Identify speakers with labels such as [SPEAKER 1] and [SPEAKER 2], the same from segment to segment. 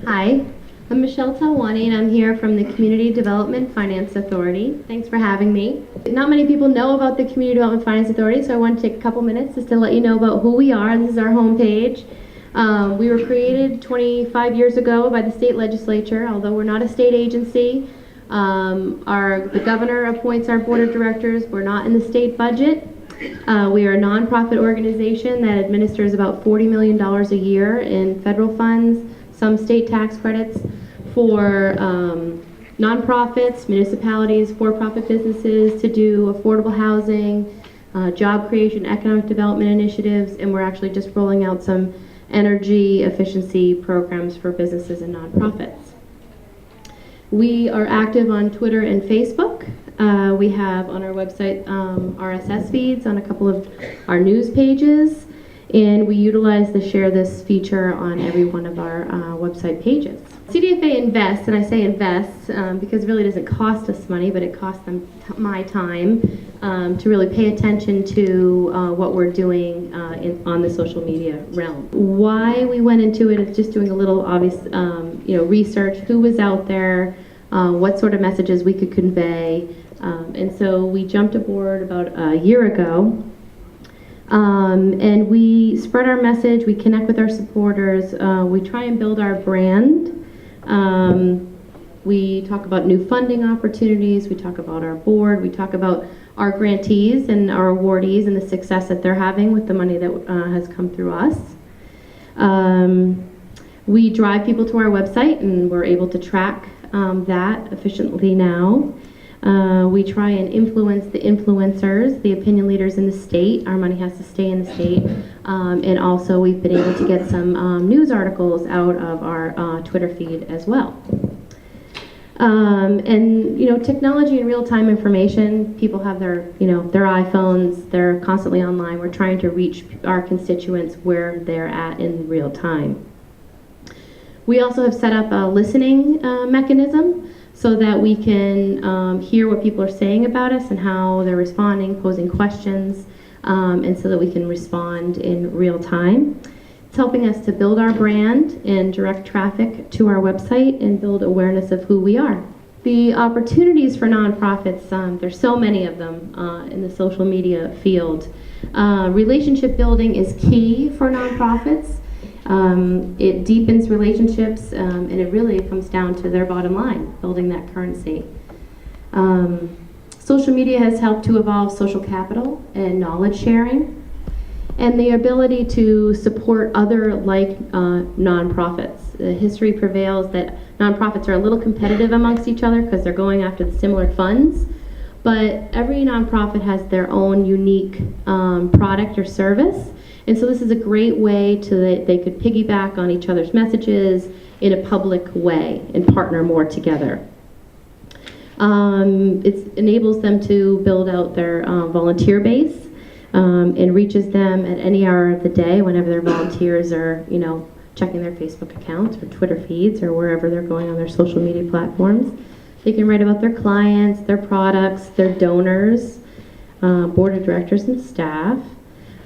[SPEAKER 1] Hi, I'm Michelle Talwani, and I'm here from the Community Development Finance Authority. Thanks for having me. Not many people know about the Community Development Finance Authority, so I want to take a couple minutes just to let you know about who we are. This is our homepage. We were created 25 years ago by the state legislature, although we're not a state agency. The governor appoints our board of directors. We're not in the state budget. We are a nonprofit organization that administers about $40 million a year in federal funds, some state tax credits for nonprofits, municipalities, for-profit businesses to do affordable housing, job creation, economic development initiatives, and we're actually just rolling out some energy efficiency programs for businesses and nonprofits. We are active on Twitter and Facebook. We have on our website RSS feeds on a couple of our news pages, and we utilize the Share This feature on every one of our website pages. CDFA invests, and I say invests because it really doesn't cost us money, but it costs them my time to really pay attention to what we're doing on the social media realm. Why we went into it is just doing a little obvious research, who was out there, what sort of messages we could convey, and so we jumped aboard about a year ago. And we spread our message, we connect with our supporters, we try and build our brand. We talk about new funding opportunities, we talk about our board, we talk about our grantees and our awardees and the success that they're having with the money that has come through us. We drive people to our website, and we're able to track that efficiently now. We try and influence the influencers, the opinion leaders in the state. Our money has to stay in the state. And also we've been able to get some news articles out of our Twitter feed as well. Technology and real-time information, people have their iPhones, they're constantly online. We're trying to reach our constituents where they're at in real time. We also have set up a listening mechanism so that we can hear what people are saying about us and how they're responding, posing questions, and so that we can respond in real time. It's helping us to build our brand and direct traffic to our website and build awareness of who we are. The opportunities for nonprofits, there's so many of them in the social media field. Relationship building is key for nonprofits. It deepens relationships, and it really comes down to their bottom line, building that currency. Social media has helped to evolve social capital and knowledge sharing, and the ability to support other nonprofits. History prevails that nonprofits are a little competitive amongst each other because they're going after the similar funds, but every nonprofit has their own unique product or service. And so this is a great way that they could piggyback on each other's messages in a public way and partner more together. It enables them to build out their volunteer base and reaches them at any hour of the day whenever their volunteers are, checking their Facebook accounts or Twitter feeds or wherever they're going on their social media platforms. They can write about their clients, their products, their donors, board of directors and staff.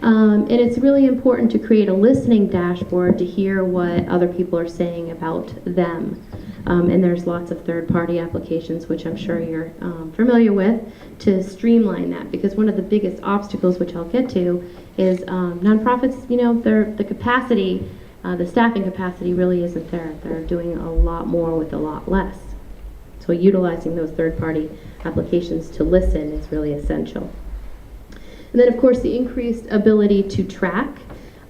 [SPEAKER 1] And it's really important to create a listening dashboard to hear what other people are saying about them. And there's lots of third-party applications, which I'm sure you're familiar with, to streamline that. Because one of the biggest obstacles, which I'll get to, is nonprofits, the capacity, the staffing capacity really isn't there. They're doing a lot more with a lot less. So utilizing those third-party applications to listen is really essential. And then, of course, the increased ability to track,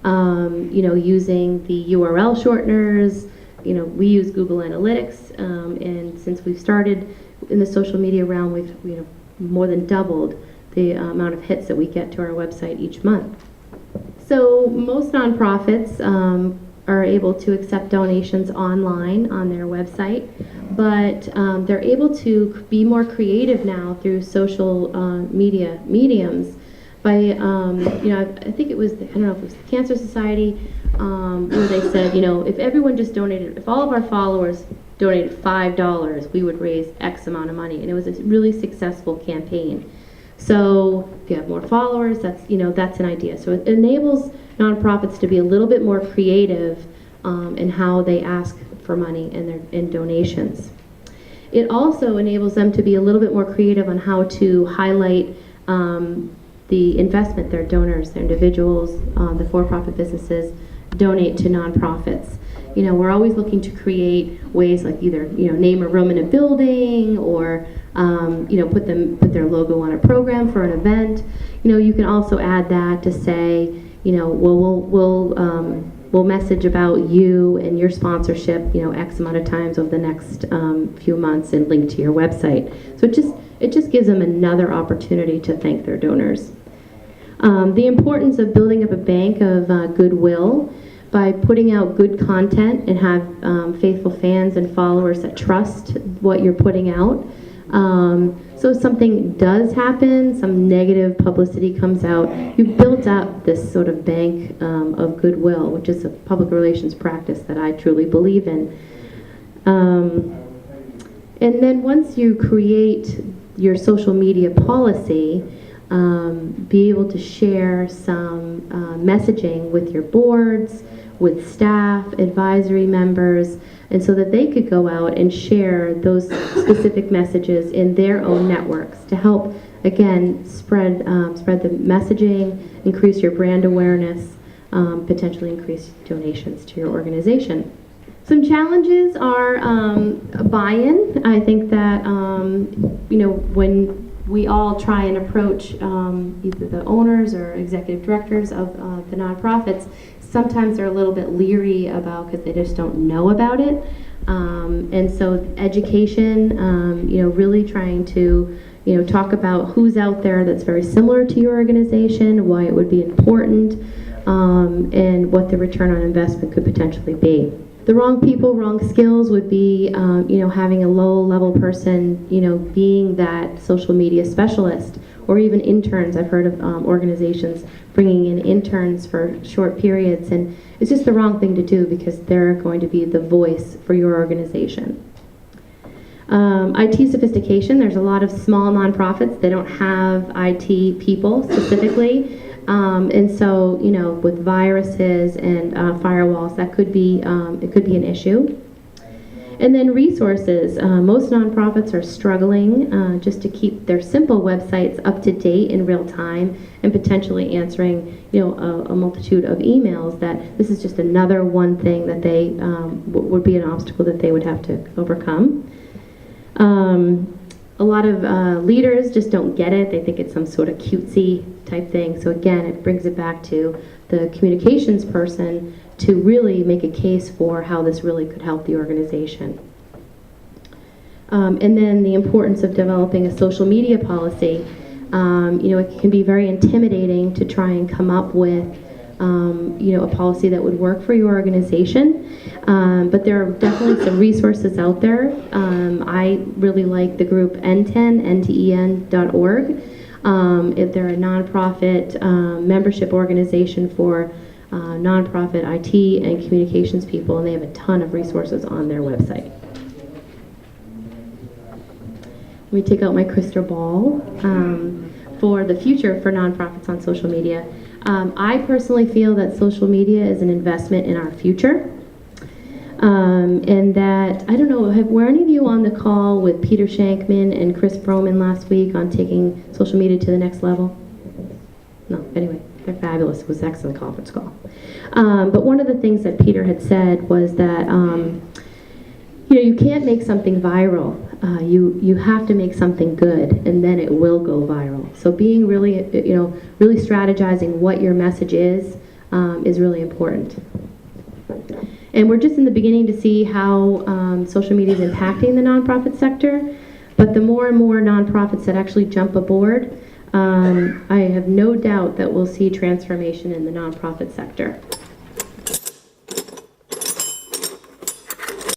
[SPEAKER 1] using the URL shorteners. We use Google Analytics, and since we've started in the social media realm, we've more than doubled the amount of hits that we get to our website each month. So most nonprofits are able to accept donations online on their website, but they're able to be more creative now through social media mediums. By, I think it was, I don't know if it was the Cancer Society, where they said, if everyone just donated, if all of our followers donated $5, we would raise X amount of money. And it was a really successful campaign. So if you have more followers, that's an idea. So it enables nonprofits to be a little bit more creative in how they ask for money and donations. It also enables them to be a little bit more creative on how to highlight the investment their donors, their individuals, the for-profit businesses donate to nonprofits. You know, we're always looking to create ways like either, you know, name a room in a building or, you know, put their logo on a program for an event. You know, you can also add that to say, you know, well, we'll message about you and your sponsorship, you know, X amount of times over the next few months and link to your website. So it just gives them another opportunity to thank their donors. The importance of building up a bank of goodwill by putting out good content and have faithful fans and followers that trust what you're putting out. So if something does happen, some negative publicity comes out, you've built up this sort of bank of goodwill, which is a public relations practice that I truly believe in. And then once you create your social media policy, be able to share some messaging with your boards, with staff, advisory members, and so that they could go out and share those specific messages in their own networks to help, again, spread the messaging, increase your brand awareness, potentially increase donations to your organization. Some challenges are buy-in. I think that you know, when we all try and approach either the owners or executive directors of the nonprofits, sometimes they're a little bit leery about because they just don't know about it. And so education, you know, really trying to, you know, talk about who's out there that's very similar to your organization, why it would be important, and what the return on investment could potentially be. The wrong people, wrong skills would be, you know, having a low-level person, you know, being that social media specialist, or even interns. I've heard of organizations bringing in interns for short periods, and it's just the wrong thing to do because they're going to be the voice for your organization. IT sophistication. There's a lot of small nonprofits. They don't have IT people specifically. And so, you know, with viruses and firewalls, that could be it could be an issue. And then resources. Most nonprofits are struggling just to keep their simple websites up to date in real time and potentially answering, you know, a multitude of emails. That this is just another one thing that they would be an obstacle that they would have to overcome. A lot of leaders just don't get it. They think it's some sort of cutesy type thing. So again, it brings it back to the communications person to really make a case for how this really could help the organization. And then the importance of developing a social media policy. You know, it can be very intimidating to try and come up with you know, a policy that would work for your organization. But there are definitely some resources out there. I really like the group N10, nten.org. If they're a nonprofit membership organization for nonprofit IT and communications people, and they have a ton of resources on their website. Let me take out my crystal ball for the future for nonprofits on social media. I personally feel that social media is an investment in our future. And that, I don't know, were any of you on the call with Peter Shankman and Chris Broman last week on taking social media to the next level? No, anyway, they're fabulous. It was an excellent conference call. But one of the things that Peter had said was that, you know, you can't make something viral. You have to make something good, and then it will go viral. So being really, you know, really strategizing what your message is really important. And we're just in the beginning to see how social media is impacting the nonprofit sector, but the more and more nonprofits that actually jump aboard, I have no doubt that we'll see transformation in the nonprofit sector.